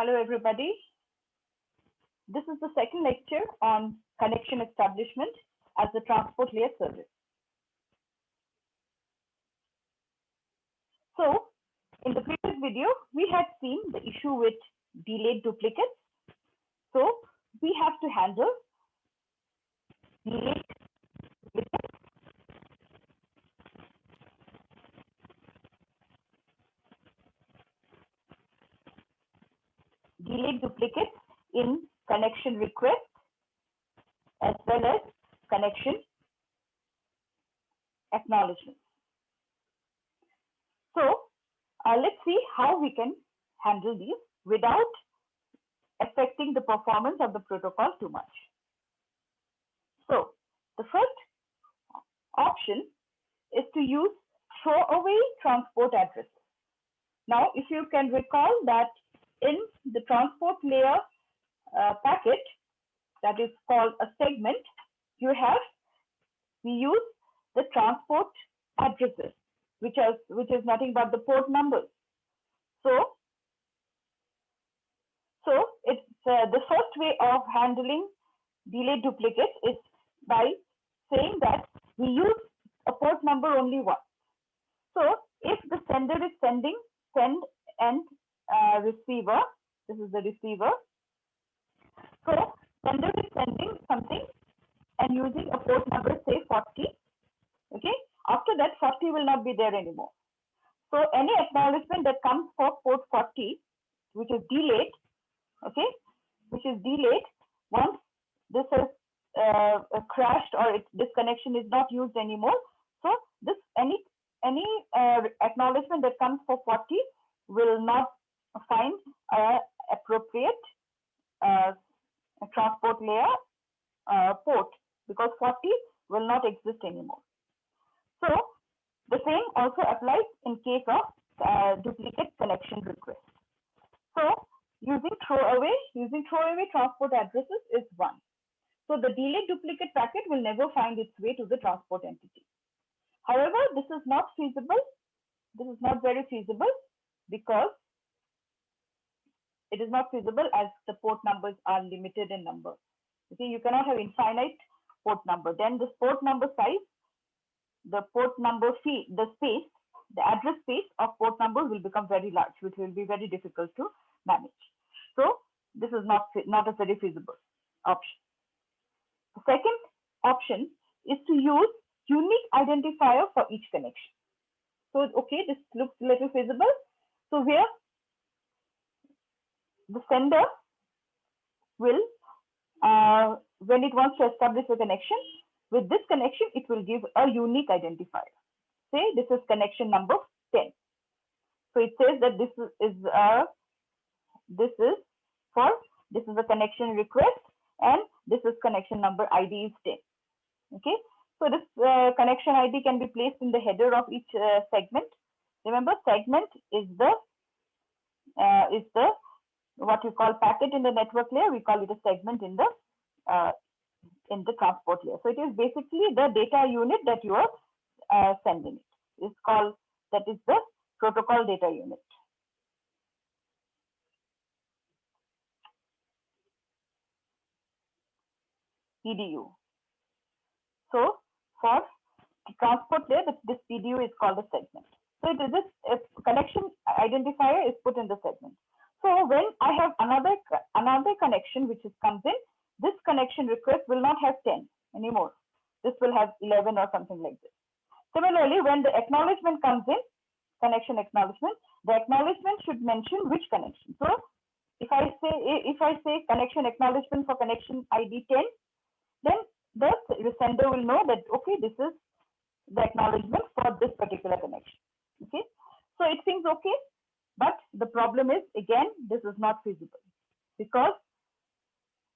Hello, everybody. This is the second lecture on connection establishment as the transport layer service. So, in the previous video, we had seen the issue with delayed duplicates. So, we have to handle delayed duplicates. Delayed duplicates in connection request as well as connection acknowledgement. So, let's see how we can handle these without affecting the performance of the protocol too much. So, the first option is to use throwaway transport addresses. Now, if you can recall that in the transport layer packet that is called a segment, we use the transport addresses, which is nothing but the port numbers. So it's the first way of handling delayed duplicates is by saying that we use a port number only once. So if the sender is send and receiver, this is the receiver. So sender is sending something and using a port number, say 40. Okay, after that 40 will not be there anymore. So any acknowledgement that comes for port 40, which is delayed, okay, which is delayed once this has crashed or this connection is not used anymore. So this any acknowledgement that comes for 40 will not find appropriate transport layer port because 40 will not exist anymore. So the same also applies in case of duplicate connection request. So using throwaway transport addresses is one. So the delayed duplicate packet will never find its way to the transport entity. However, this is not feasible. This is not very feasible because it is not feasible as the port numbers are limited in number. Okay, you cannot have infinite port number. Then this port number size, the port number fee, the address space of port number will become very large, which will be very difficult to manage. So this is not a very feasible option. The second option is to use unique identifier for each connection. So okay, this looks a little feasible. So here the sender will, when it wants to establish a connection, with this connection, it will give a unique identifier. Say this is connection number 10. So it says that this is a connection request and this is connection number ID is 10. Okay. So this connection ID can be placed in the header of each segment. Remember, segment is the what we call packet in the network layer. We call it a segment in the transport layer. So it is basically the data unit that you are sending it. It's called, that is the protocol data unit. PDU. So for transport layer, this PDU is called a segment. So it is this connection identifier is put in the segment. So when I have another connection which comes in, this connection request will not have 10 anymore. This will have 11 or something like this. Similarly, when the acknowledgement comes in, connection acknowledgement, the acknowledgement should mention which connection. So if I say connection acknowledgement for connection ID 10, then the sender will know that okay, this is the acknowledgement for this particular connection. Okay, so it seems okay, but the problem is, again, this is not feasible because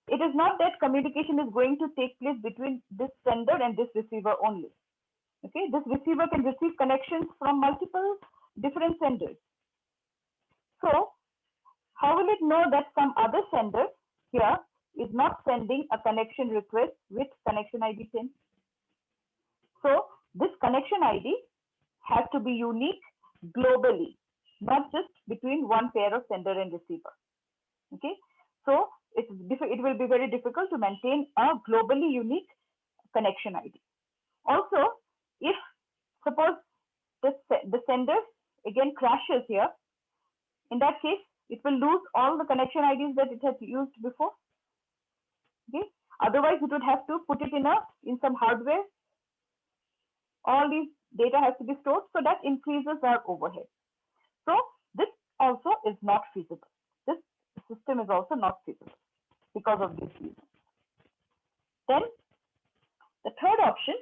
it is not that communication is going to take place between this sender and this receiver only. Okay, this receiver can receive connections from multiple different senders. So how will it know that some other sender here is not sending a connection request with connection ID 10? So this connection ID has to be unique globally, not just between one pair of sender and receiver. Okay, so it will be very difficult to maintain a globally unique connection ID. Also, if suppose the sender again crashes here, in that case, it will lose all the connection IDs that it has used before. Okay, otherwise it would have to put it in some hardware. All these data has to be stored, so that increases our overhead. So this also is not feasible. This system is also not feasible because of this reason. Then the third option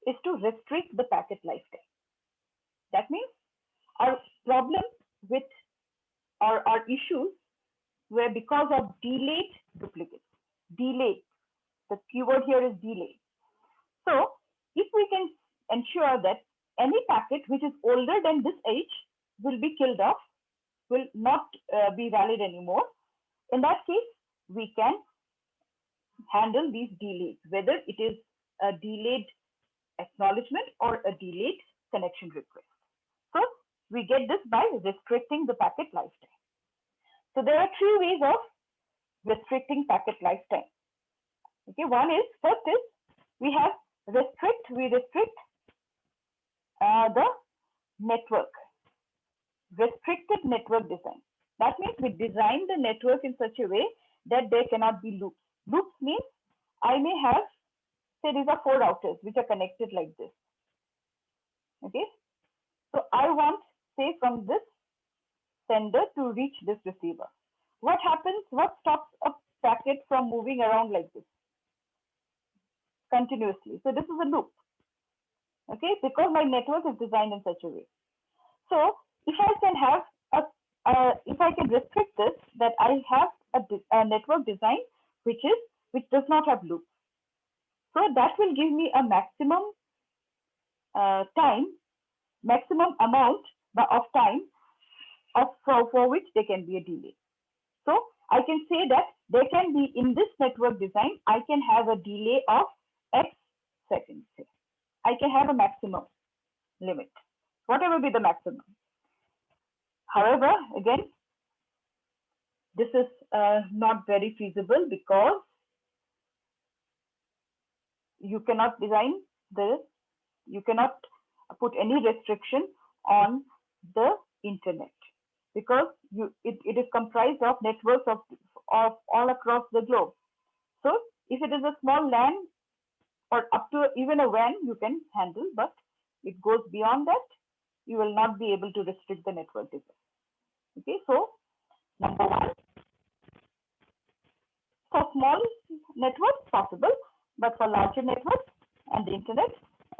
is to restrict the packet lifetime. That means our problem with our issues were because of delayed duplicates. Delayed. The keyword here is delay. So if we can ensure that any packet which is older than this age will be killed off, will not be valid anymore, in that case, we can handle these delays, whether it is a delayed acknowledgement or a delayed connection request. So we get this by restricting the packet lifetime. So there are three ways of restricting packet lifetime. Okay, first is we restrict the network, restricted network design. That means we design the network in such a way that there cannot be loops. Loops means I may have, say these are 4 routers which are connected like this. Okay, so I want, say, from this sender to reach this receiver. What happens? What stops a packet from moving around like this continuously? So this is a loop. Okay, because my network is designed in such a way. So if I can have if I can restrict this, that I have a network design which does not have loops. So that will give me a maximum maximum amount of time for which there can be a delay. So I can say that there can be, in this network design, I can have a delay of X seconds. I can have a maximum limit, whatever be the maximum. However, again, this is not very feasible because you cannot you cannot put any restriction on the internet, because it is comprised of networks of all across the globe. So if it is a small LAN or up to even a WAN, you can handle, but it goes beyond that, you will not be able to restrict the network design. Okay, so number one, for small networks possible, but for larger networks and the internet,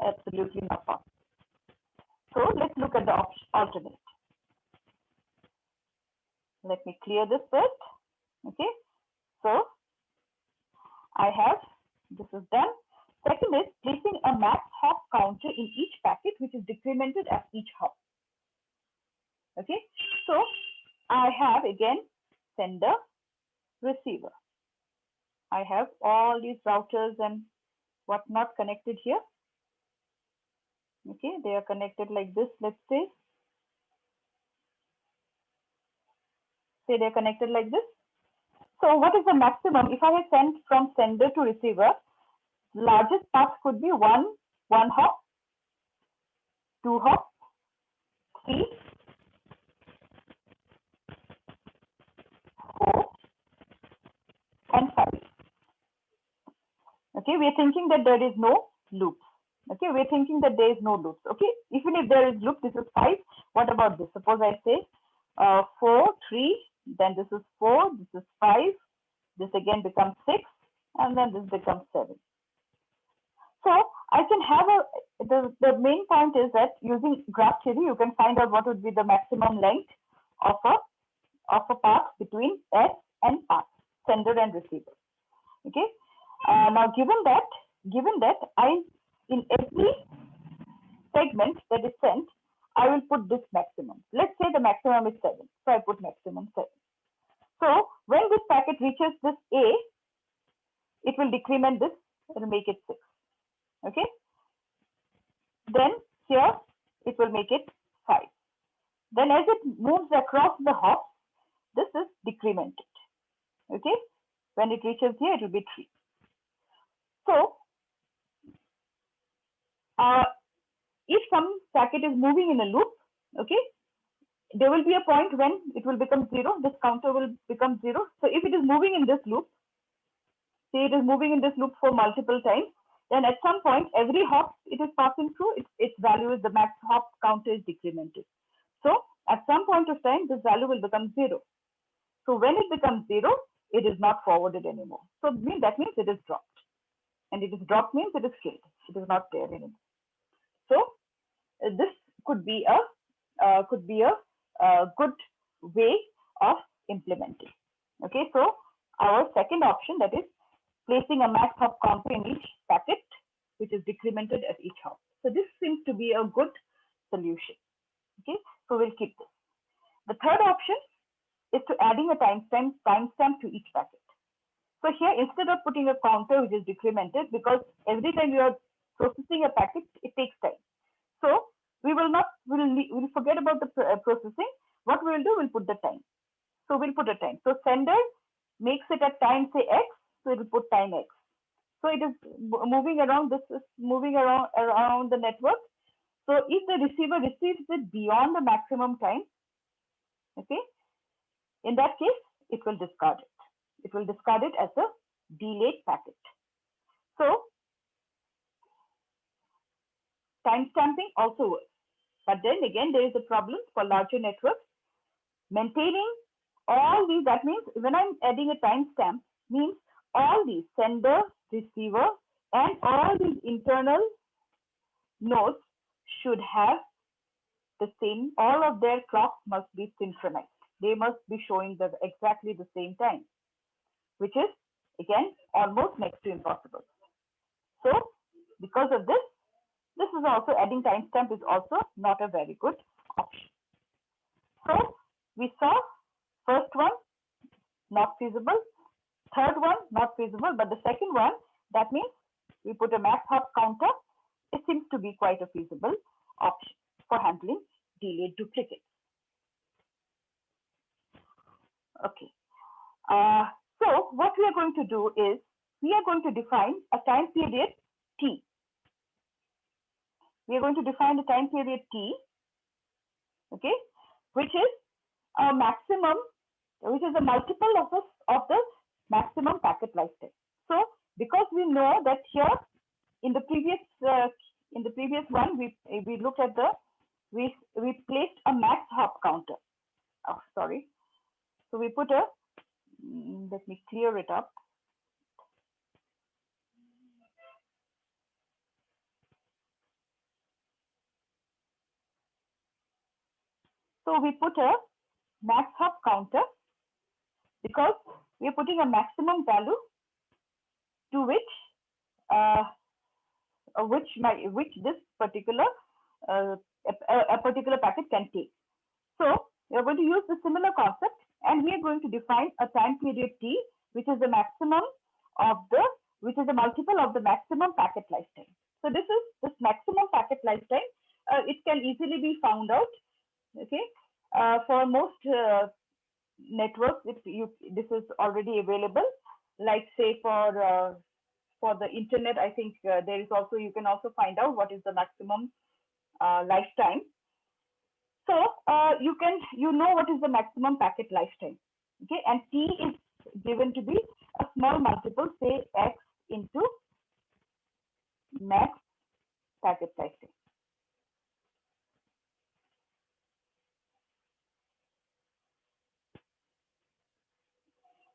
absolutely not possible. So let's look at the alternate. Let me clear this first. Okay, so this is done. Second is placing a max hop counter in each packet, which is decremented at each hop. Okay, so I have again sender, receiver. I have all these routers and whatnot connected here. Okay, they are connected like this, let's say. Say they're connected like this. So what is the maximum? If I have sent from sender to receiver, largest path could be one hop, 2 hops, 3, 4, and 5. Okay, we are thinking that there is no loops. Okay, we are thinking that there is no loops. Okay, even if there is loop, this is 5. What about this? Suppose I say 4, 3, then this is 4, this is 5, this again becomes 6, and then this becomes 7. So I can have the main point is that using graph theory, you can find out what would be the maximum length of a path between S and path, sender and receiver. Okay. Now, given that in every segment that is sent, I will put this maximum. Let's say the maximum is 7. So I put maximum 7. So when this packet reaches this A, it will decrement this, it will make it 6. Okay. Then here it will make it 5. Then as it moves across the hops, this is decremented. Okay, when it reaches here, it will be 3. So if some packet is moving in a loop, okay, there will be a point when it will become 0. This counter will become 0. So if it is moving in this loop, say it is moving in this loop for multiple times, then at some point, every hop it is passing through, its value is the max hop counter is decremented. So at some point of time, this value will become 0. So when it becomes 0, it is not forwarded anymore. So that means it is dropped. And it is dropped means it is killed. It is not there anymore. So this could be a good way of implementing. Okay, so our second option, that is placing a max hop counter in each packet, which is decremented at each hop. So this seems to be a good solution. Okay, so we'll keep this. The third option is to adding a timestamp to each packet. So here, instead of putting a counter which is decremented, because every time you are processing a packet, it takes time. So we will forget about the processing. What we will do, we'll put the time. So we'll put a time. So sender makes it at time, say X, so it will put time X. So it is moving around, this is moving around the network. So if the receiver receives it beyond the maximum time, okay, in that case, it will discard it. It will discard it as a delayed packet. So timestamping also works. But then again, there is a problem for larger networks. Maintaining all these, that means when I'm adding a timestamp, means all these sender, receiver, and all these internal nodes should have the same, all of their clocks must be synchronized. They must be showing exactly the same time, which is again almost next to impossible. So because of this is also, adding timestamp is also not a very good option. So we saw first one, not feasible. Third one, not feasible. But the second one, that means we put a max hop counter. It seems to be quite a feasible option for handling delayed duplicates. Okay. So what we are going to do is we are going to define a time period T. We are going to define a time period T, okay, which is a maximum, which is a multiple of the maximum packet lifetime. So because we know that here in the previous one we looked at we placed a max hop counter. Oh, sorry. So we put a, let me clear it up. So we put a max hop counter because we are putting a maximum value to which this particular a particular packet can take. So we are going to use the similar concept, and we are going to define a time period T, which is the maximum of the, which is a multiple of the maximum packet lifetime. So this maximum packet lifetime. It can easily be found out. Okay, for most networks, this is already available. Like say for the internet, I think there is also, you can also find out what is the maximum lifetime. So you know what is the maximum packet lifetime, okay? And T is given to be a small multiple, say X into max packet lifetime.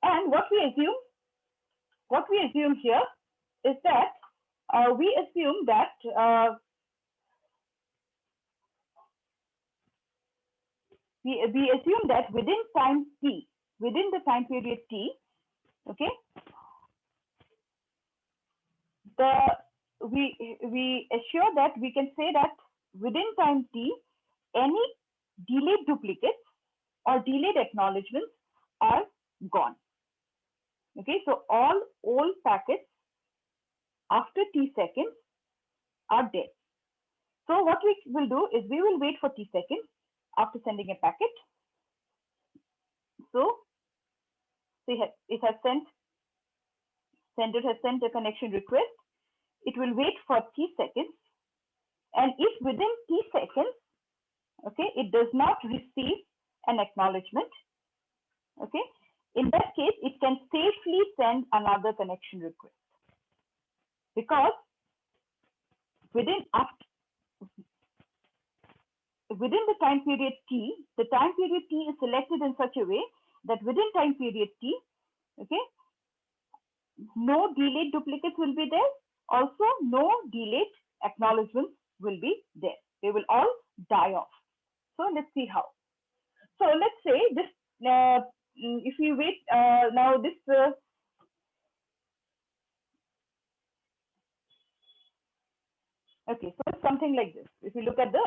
And what we assume here is that we assume that within time T, within the time period T, okay, we assure that we can say that within time T, any delayed duplicates or delayed acknowledgements are gone. Okay, so all old packets after T seconds are dead. So what we will do is we will wait for T seconds after sending a packet. So So it has sender has sent a connection request. It will wait for t seconds, and if within t seconds, okay, it does not receive an acknowledgement, okay, in that case, it can safely send another connection request, because within the time period t, the time period t is selected in such a way that within time period t, okay, no delayed duplicates will be there. Also, no delayed acknowledgements will be there. They will all die off. So let's see how. So let's say this, if we wait, now this, okay, so it's something like this. If you look at the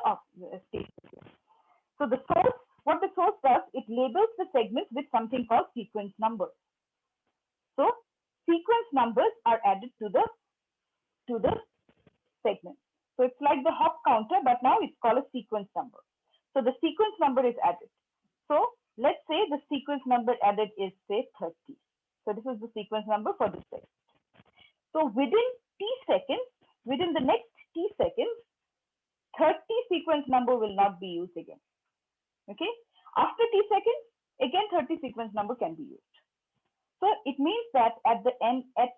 state. So the source, what the source does, it labels the segments with something called sequence numbers. So sequence numbers are added to the segment. So it's like the hop counter, but now it's called a sequence number. So the sequence number is added. So let's say the sequence number added is say 30. So this is the sequence number for this segment. So within t seconds, within the next t seconds, 30 sequence number will not be used again. Okay. After t seconds, again 30 sequence number can be used. So it means that at the end, at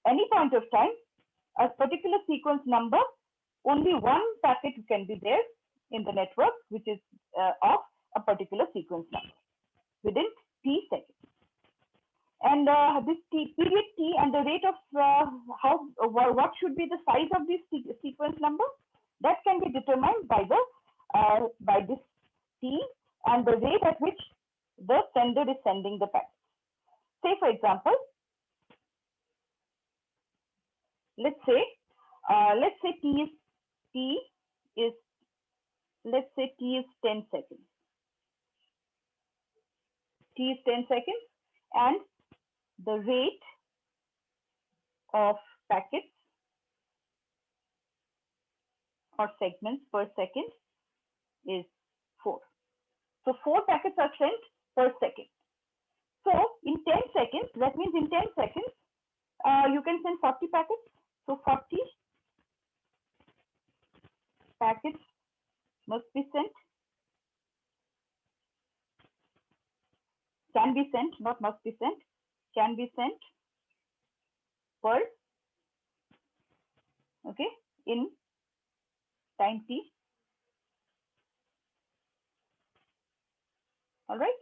any point of time, a particular sequence number, only one packet can be there in the network, which is of a particular sequence number within t seconds. And this period t and the rate of what should be the size of this sequence number, that can be determined by the by this t and the rate at which the sender is sending the packet. Say for example, let's say t is let's say t is 10 seconds. T is 10 seconds, and the rate of packets or segments per second is 4. So 4 packets are sent per second. So in 10 seconds, that means in 10 seconds, you can send 40 packets. So 40 packets must be sent. Can be sent, not must be sent. Can be sent per, okay, in time t. All right.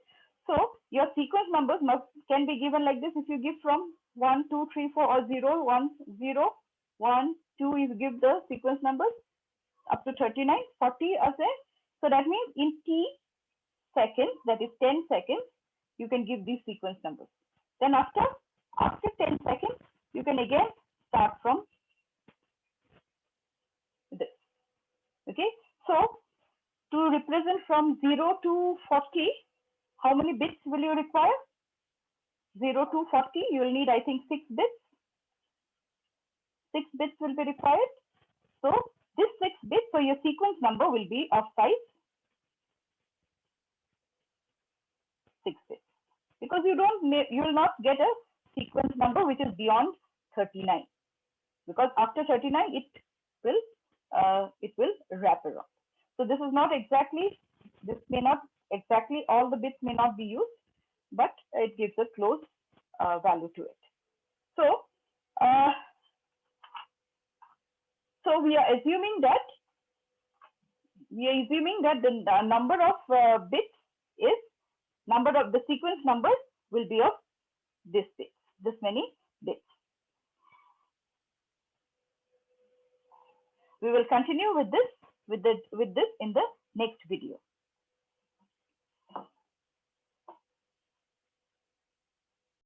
So your sequence numbers can be given like this. If you give from 1, 2, 3, 4, or 0, 1, 0, 1, 2, you give the sequence numbers up to 39, 40 are there. So that means in t seconds, that is 10 seconds, you can give these sequence numbers. Then after 10 seconds, you can again start from this. Okay. So to represent from 0 to 40, how many bits will you require? 0 to 40, you will need, I think, 6 bits. 6 bits will be required. So this 6 bits, so your sequence number will be of size 6 bits, because you will not get a sequence number which is beyond 39, because after 39 it will wrap around. So this is not exactly, this may not exactly, all the bits may not be used, but it gives a close value to it. So so we are assuming that the number of bits is, number of the sequence numbers will be of this many bits. We will continue with this in the next video.